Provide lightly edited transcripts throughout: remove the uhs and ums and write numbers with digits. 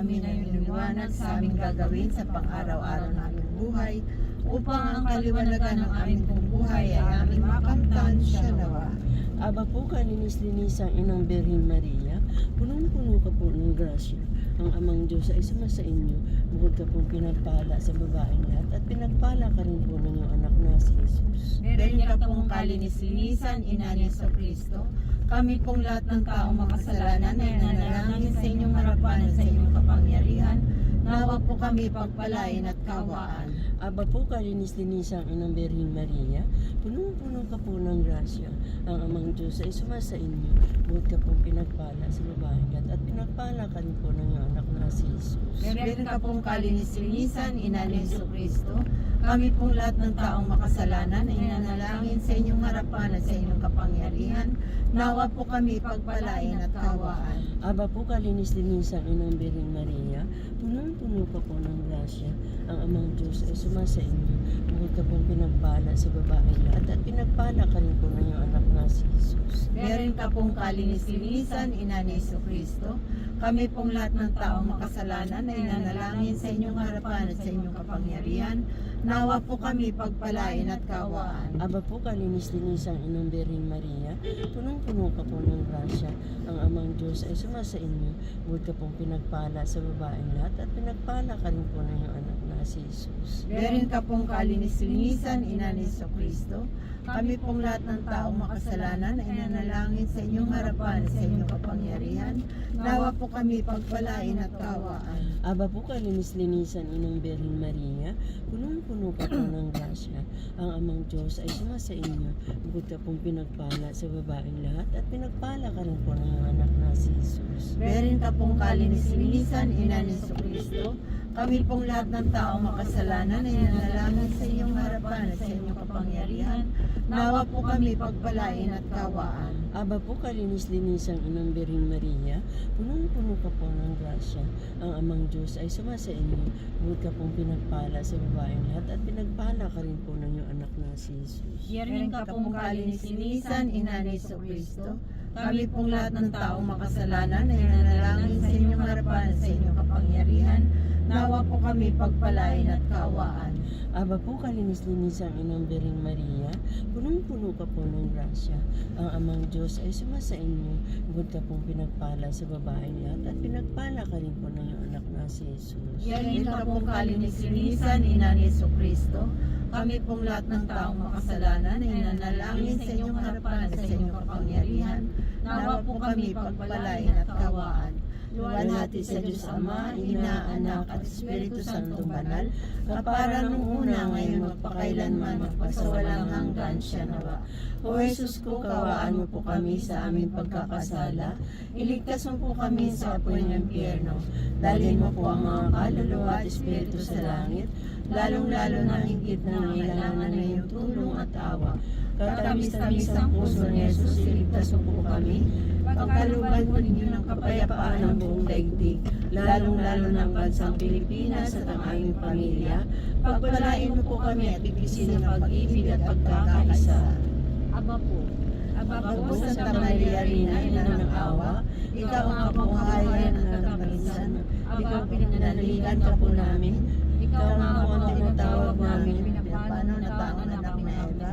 kami ng iniwanag sa aming gagawin sa pang-araw-araw naming buhay, upang ang kaliwanagan ng aming pong buhay ay aming makamtan siya nawa. Aba po ka, linis-linisang Inang Birhen Maria, punong-puno ka po ng grasya. Ang Amang Diyos ay sumasa inyo, bukod ka pong pinagpala sa babaeng lahat, at pinagpala ka rin po ng iyong anak na si Jesus. Meron ka pong kalinis-linisan, Ina ni Jesucristo. Kami pong lahat ng taong makasalanan ay nanalangin sa inyong harapan at sa inyong kapangyarihan. Nawa po kami pagpalain at kawaan. Aba po ka, linis-linisang Inang Birhen Maria, punong-puno ka po ng grasya. Ang Amang Diyos ay sumasa inyo, bukod ka pong pinagpala sa babaeng lahat, at pinagpala ka rin po ng iyong anak na si Jesus. Meron ka pong kalinis-linisan, Ina ni Jesucristo. Kami pong lahat ng taong makasalanan ay nanalangin sa inyong harapan at sa inyong kapangyarihan. Nawa po kami pagpalain at kawaan. Aba po ka, linis-linisang Inang Birhen Maria, punong-puno ka po ng grasya. Ang Amang Diyos ay sumasa inyo, bukod ka pong pinagpala sa babaeng lahat, at pinagpala ka rin po ng iyong anak na si Jesus. Meron ka pong kalinis-linisan, Ina ni Jesucristo. Kami pong lahat ng taong makasalanan ay nanalangin sa inyong harapan at sa inyong kapangyarihan. Nawa po kami pagpalain at kawaan. Aba po ka, linis-linisang Inang Birhen Maria, punong-puno ka po ng grasya. Ang Amang Diyos ay sumasa inyo, bukod ka pong pinagpala sa babaeng lahat, at pinagpala ka rin po ng iyong anak na si Jesus. Meron ka pong kalinis-linisan, Ina ni Jesucristo. Kami pong lahat ng taong makasalanan ay nanalangin sa inyong harapan at sa inyong kapangyarihan. Nawa po kami pagpalain at kawaan. Aba po ka, linis-linisan Inang Birhen Maria, punong-puno ka po ng grasya. Ang Amang Diyos ay sumasa inyo, bukod ka pong pinagpala sa babaeng lahat, at pinagpala ka rin po ng iyong anak na si Jesus. Meron ka pong kalinis-linisan, Ina ni Jesucristo. Kami pong lahat ng taong makasalanan ay nanalangin sa inyong harapan at sa inyong kapangyarihan. Nawa po kami pagpalain at kawaan. Aba po ka, linis-linisang Inang Birhen Maria, punong-puno ka po ng grasya. Ang Amang Diyos ay sumasa inyo, bukod ka pong pinagpala sa babaeng lahat, at pinagpala ka rin po ng iyong anak na si Jesus. Meron ka pong kalinis-linisan, Ina ni Jesucristo. Kami pong lahat ng taong makasalanan ay nanalangin sa inyong harapan at sa inyong kapangyarihan. Nawa po kami pagpalain at kawaan. Aba po ka, linis-linisang Inang Birhen Maria, punong-puno ka po ng grasya. Ang Amang Diyos ay sumasa inyo, bukod ka pong pinagpala sa babaeng lahat, at pinagpala ka rin po ng iyong anak na si Jesus. Meron ka pong kalinis-linisan, Ina ni Jesucristo. Kami pong lahat ng taong makasalanan ay nanalangin sa inyong harapan at sa inyong kapangyarihan. Nawa po kami pagpalain at kawaan. Luwalhati sa Diyos Ama, Ina, Anak at Espiritu Santong Banal, kapara nung una, ngayon magpakailanman, magpasawalang hanggan siya nawa. O Jesus ko, kawaan mo po kami sa aming pagkakasala. Iligtas mo po kami sa apoy ng impyerno. Dalhin mo po ang mga kaluluwa at espiritu sa langit, lalong-lalo na higit na nangailangan na iyong tulong at awa. Katamis-tamis ang puso ni Jesus, iligtas mo po kami. Pagkalooban po ninyo ng kapayapaan ng buong daigdig, lalong-lalo ng bansang Pilipinas at ang aming pamilya. Pagpalain mo po kami at bigkisin ng pag-ibig at pagkakaisa. Aba po. Aba po, Santa Maria, Rina, Ina ng awa, ikaw ang kabuhayan at katapangisan. Ikaw pinananaligan ka po namin. Ikaw nga po ang tinatawag namin, pinapano na taong anak na Eva.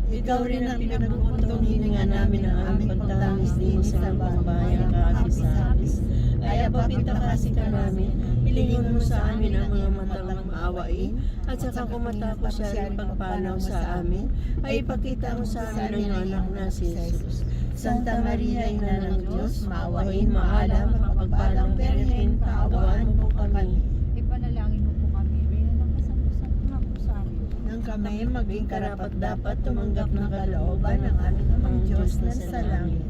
Ikaw rin ang pinagpupuntong hininga namin ang aming pagtangis din sa pambayang kaapis-apis. Ay abapita kasi ka namin, pilingin mo sa amin ang mga matang maawain, at saka kung matapos siya rin pagpanaw sa amin, ay ipakita mo sa amin ang anak na si Jesus. Santa Maria, Ina ng Diyos, maawain, maalam, at mapagpalang Birhen, kaawaan mo po kami. Ipanalangin mo po kami. Reyna ng kasangkusan ng Rosario. Nang kami maging karapat-dapat tumanggap ng kalooban ng aming Amang Diyos na sa langit.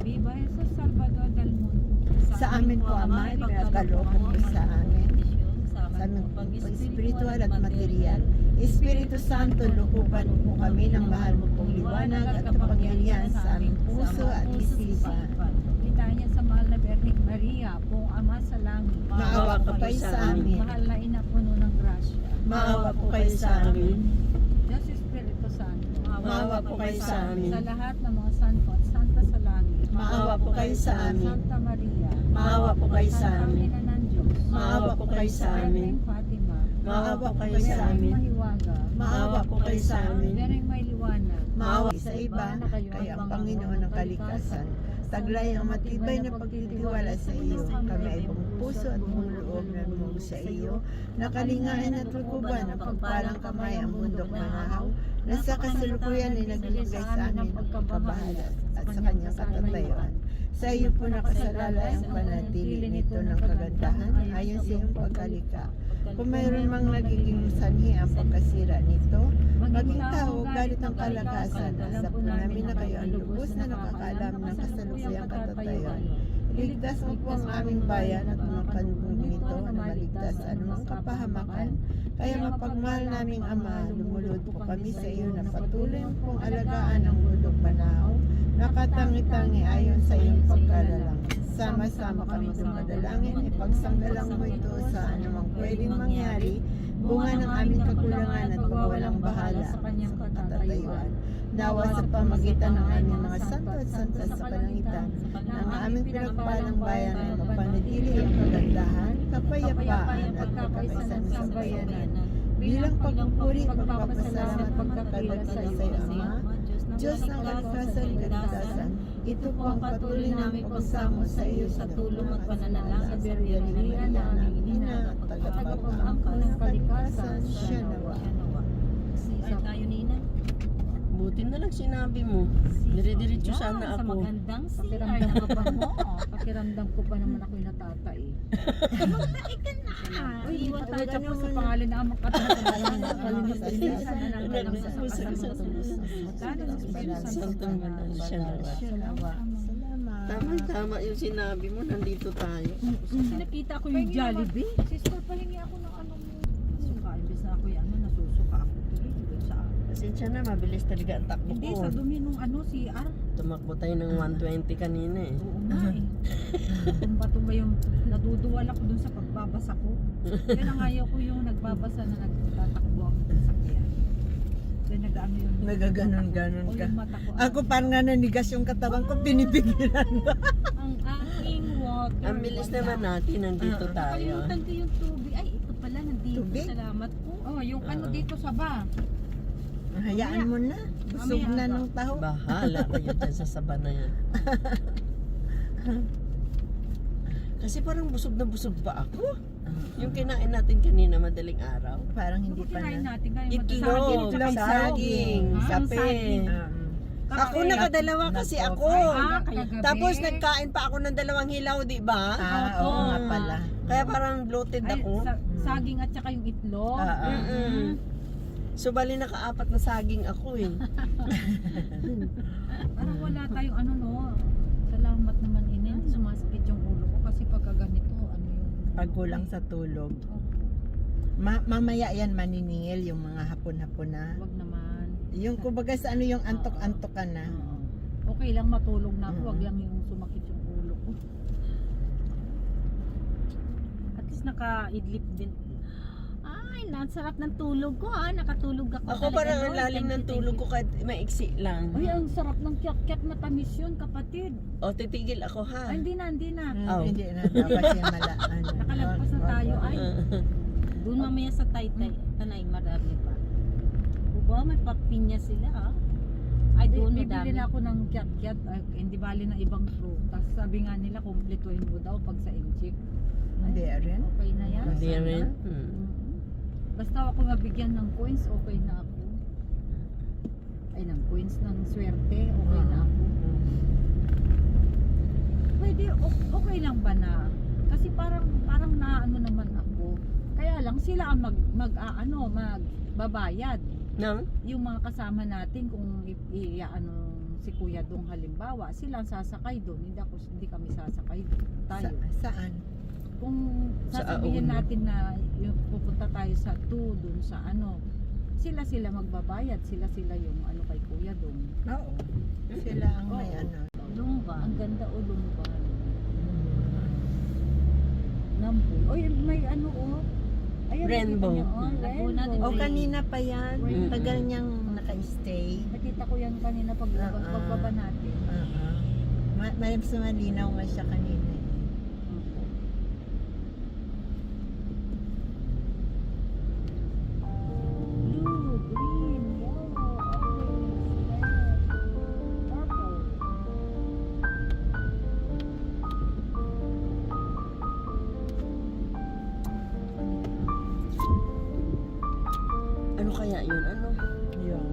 Viva Jesus Salvador del Mundo. Sa amin po, Ama, ipagkaloob mo po sa amin. Sa aming pag-espiritual at material. Espiritu Santo, lukuban mo po kami ng mahal mo pong liwanag at kapangyarihan sa aming puso at isipan. Litanya sa mahal na Birhen Maria, pong Ama sa langit. Maawa ka kayo sa amin. Mahal na ina puno ng grasya. Maawa po kayo sa amin. Diyos Espiritu Santo. Maawa po kayo sa amin. Sa lahat ng mga santo at santa sa langit. Maawa po kayo sa amin. Santa Maria. Maawa po kayo sa amin. Ina ng Diyos. Maawa po kayo sa amin. Bereng Fatima. Maawa po kayo sa Bereng amin. Mahiwaga. Maawa po kayo sa amin. Bereng may liwanag. Maawa sa iba, kayo ang Panginoon ng kalikasan. Taglay ang matibay na pagtitiwala sa iyo. Kami ay buong puso at buong loob na lumog sa iyo. Nakalingain at lukuban ang pagpalang kamay ang bundok ng ahaw. Na sa kasalukuyan ay nagbibigay sa amin ng pagkabahala at sa kanyang katatayuan. Sa iyo po nakasalalay ang panatili nito ng kagandahan ayon sa iyong pagkalika. Kung mayroon mang nagiging sanhi ang pagkasira nito, maging tao, galit ang kalakasan, asa po namin na kayo ang lubos na nakakaalam ng kasalukuyang katatayuan. Iligtas mo po ang aming bayan at mga kanbong nito na maligtas sa anumang kapahamakan. Kaya mapagmahal naming Ama, lumulod po kami sa iyo na patuloy pong alagaan ang bundok Banahaw, nakatangi-tangi ayon sa iyong pagkalalang. Sama-sama kami dumadalangin, ipagsanggalang mo ito sa anumang pwedeng mangyari, bunga ng aming kakulangan at pagwawalang bahala sa kanyang katatayuan. Nawa sa pamagitan ng aming mga santo at santa sa kalangitan, ng aming pinagpalang bayan ay mapanatili ang kagandahan, kapayapaan at pagkakaisan sa bayanan. Bilang pagpupuri, pagpapasalamat, pagkakilala sa iyo, Ama, Diyos ng kalikasan, ito po ang patuloy naming pagsamo sa iyo sa tulong at pananalangin sa biyaya na aming ina at tagapag-angkol ng kalikasan, siya nawa. Ay tayo nina. Buti na lang sinabi mo. Dire-diretso sana Sa ako. magandang Pakiramdam CR. ko pa mo. Pakiramdam ko pa naman ako'y natatay. Magtae ka na. Uy, Iwan tayo ulit ako sa naman. pangalan na amang katatayan. Santong banal siya nawa. Salamat. Tama-tama yung sinabi mo, nandito tayo. Nakita ko yung Jollibee. Sister, pahingi ako ng ano mo. Suka, imbes na ako yung nasusuka ako tuloy. Doon sa Pasensya na, mabilis talaga ang takbo Hindi, ko. sa dumi nung CR. Tumakbo tayo ng 120 kanina eh. Oo nga eh. Kung ba yung naduduwal ako dun sa pagbabasa ko. Kaya ang ayaw ko yung nagbabasa na nagtatakbo ako sa sakyan. Kaya nag-ano yun. Nagaganon-ganon O ka. yung mata ko. Ako parang nga nanigas yung katawan ko, pinipigilan ko. Ang aking water. Ang bilis naman natin, nandito tayo. Nakalimutan ko yung tubig. Ay, ito pala nandito. Tubig? Salamat po. Oh, yung ano dito sa ba? Hayaan mo na. Busog na ng taho. Bahala kayo dyan sa saba na yan. Kasi parang busog na busog pa ako. Yung kinain natin kanina madaling araw. Parang hindi Hindi pa kinain na. natin kayo Itlog, Itlog, saging, Ah, kape. saging. Ako nakadalawa kasi ako. kagabi. Tapos nagkain pa ako ng 2 hilaw, di ba? Oo nga pala. Kaya parang bloated Ay, ako. saging at saka yung itlog. Mm-mm. So bali naka-4 na saging ako eh. Parang wala tayong ano no. Salamat naman inin. Sumasakit yung ulo ko kasi pagka ganito ano yung Pagkulang sa tulog. oh, Mamaya yan maniningil yung mga hapon-hapon na. wag naman. Yung kumbaga sa ano yung antok-antok ka na. Oo. Okay lang matulog na ako, wag Mm. lang yung sumakit yung ulo ko. At least naka-idlip din. Ay, nasarap ng tulog ko ha. Nakatulog ako. Ako talaga, parang ang Lord. lalim Thank ng you, tulog thank ko kahit maiksi lang. Ay, ang sarap ng kyat-kyat matamis yun, kapatid. O titigil ako ha. Ay, hindi na. Oh. Hindi na daw kasi malaan. Nakalagpas na tayo. Ay, Doon mamaya sa Taytay, Tanay, marami pa. Uba, may papinya sila ha. Ay, doon bibili madami. na ako ng kyat-kyat. Ay, hindi bali na ibang prutas. Sabi nga nila, kumpletuhin mo daw pag sa inchik. Hindi rin. Okay na yan. Hindi Sana. rin. Basta ako mabigyan ng coins, okay na ako. Ay, ng coins ng swerte, okay na ako. Pwede, okay lang ba na? Kasi parang naano naman ako. Kaya lang sila ang magbabayad. Nang? Yung mga kasama natin kung ano si Kuya Dong halimbawa, sila ang sasakay doon, hindi kami sasakay doon. Tayo. Saan? Kung Sa sasabihin Auno. natin na yung pupunta tayo sa 2 doon sa ano, sila magbabayad, sila yung ano kay Kuya Dong. Oo. Sila ang may Oo. ano. Lumba. Ang ganda o lumba. Nampo. Oy, may ano Ayan, Rainbow. nakita niyo, Laguna de rainbow. O kanina pa yan. Mm. Tagal niyang naka-stay. Nakita ko yan kanina pagbaba natin. May malinaw nga siya kanina. yun. Ano? Yun.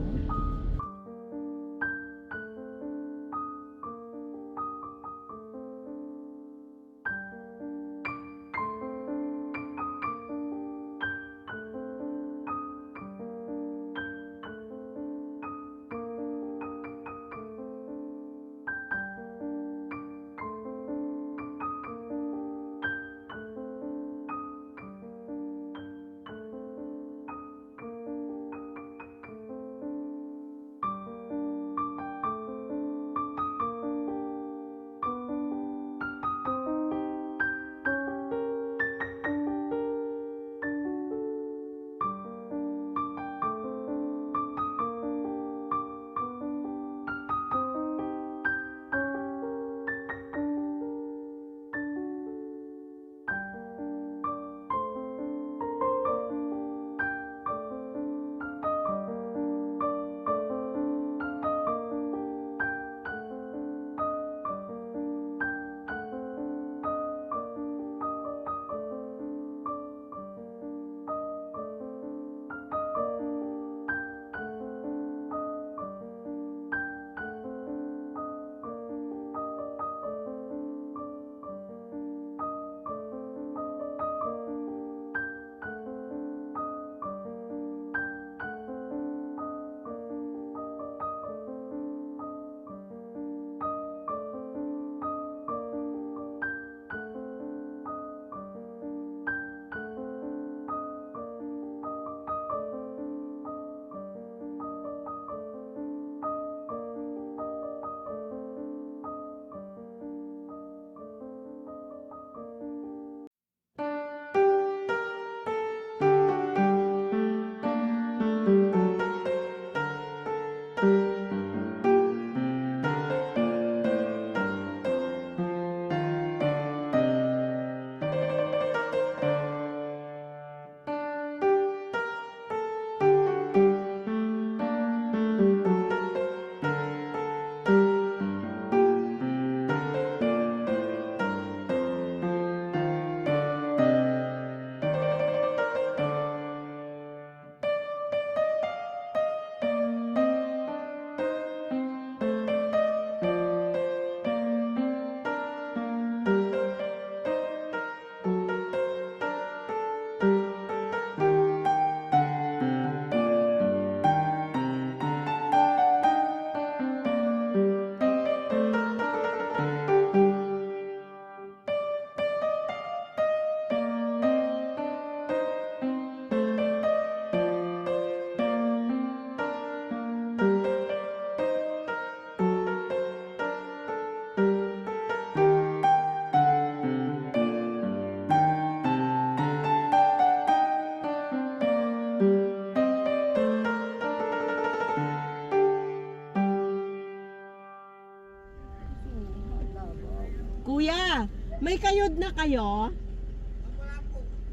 Kuya, may kayod na kayo?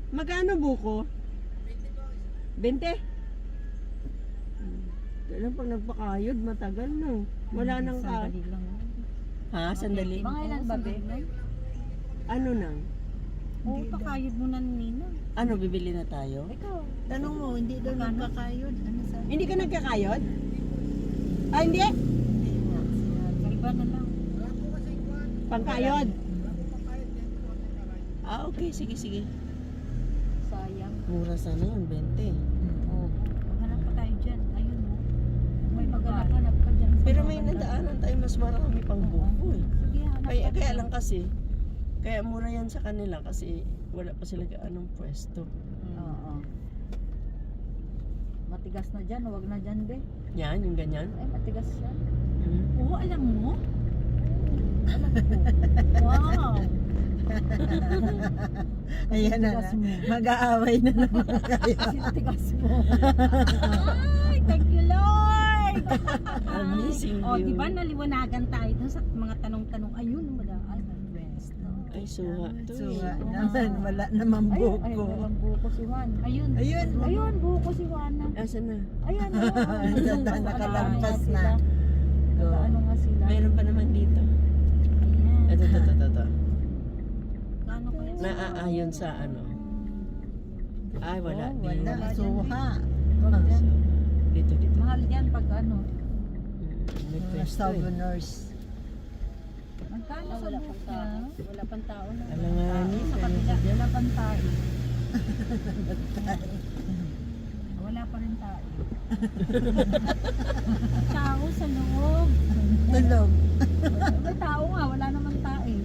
Magkano buko? 20? Kailan pag nagpakayod, matagal no. Wala nang ka. Sandali lang. Ha? Sandali? Mga ilan ba, be? Ano nang? Oo, pakayod mo na nina. Ano, bibili na tayo? Ikaw. Tanong mo, hindi daw nagkakayod. Ano sabi? Hindi ka nagkakayod? Ah, hindi? Hindi nga. Sa iba na lang. Pangkayod? Ah, okay. Sige, sige. Sayang. Mura sana yun, 20. Oo. Maghanap pa tayo dyan. Ayun mo. May maghanap ka dyan. sa Pero mga may banda. nadaanan tayo, mas marami pang buko eh. Sige, hanap Kaya, ka kaya dyan. lang kasi, kaya mura yan sa kanila kasi wala pa sila gaanong pwesto. Oo. Matigas na dyan, huwag na dyan, be. Yan, yung ganyan. Ay, matigas yan. Hmm. Oo, alam mo? Alam ko. Wow! Ayan na Tigas na. mo. Mag-aaway na naman kayo. Kasi tigas mo. Ay, thank you, Lord! Amazing O, view. di ba naliwanagan tayo dun sa mga tanong-tanong. Ayun, wala. Ay, my best. Ay, suha to So, eh. naman, wala naman Ay, buko. walang buko si Juan. Ayun. Ayun. Ayun, buko si Juan. Asan na? Ayan, Nakalampas na. Go. Ano nga sila? Mayroon pa naman dito. Ayan. Ito. Gaano kaya? Naaayon sa ano. Ay, wala Oh, din. wala. Suha. Wag dyan. Dito, dito. Mahal yan pag ano. May Mga pwesto eh. souveners. Magkano sa Wala buka? pang tao. Wala pang tao na. Alanganin, Sa kaya kabila, sa dyan. wala pang tayo. Wala pa rin tayo. Tao sa loob. Tulog. May tao nga, wala naman tayo.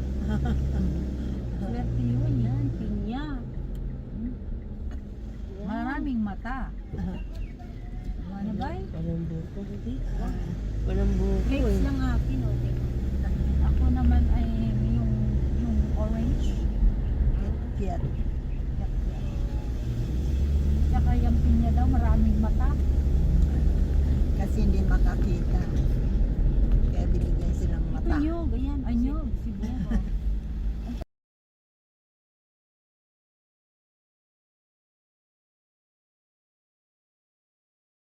Swerte yun. Yan, pinya. Maraming mata. Ano ba? Walang buko. Walang buko Cakes eh. lang akin, okay. Ako naman ay yung orange. Kiyat. Tsaka yung pinya daw, maraming mata. Kasi hindi makakita. Kaya binigyan silang mata. Anyog, ayan. Anyog, sibuyas.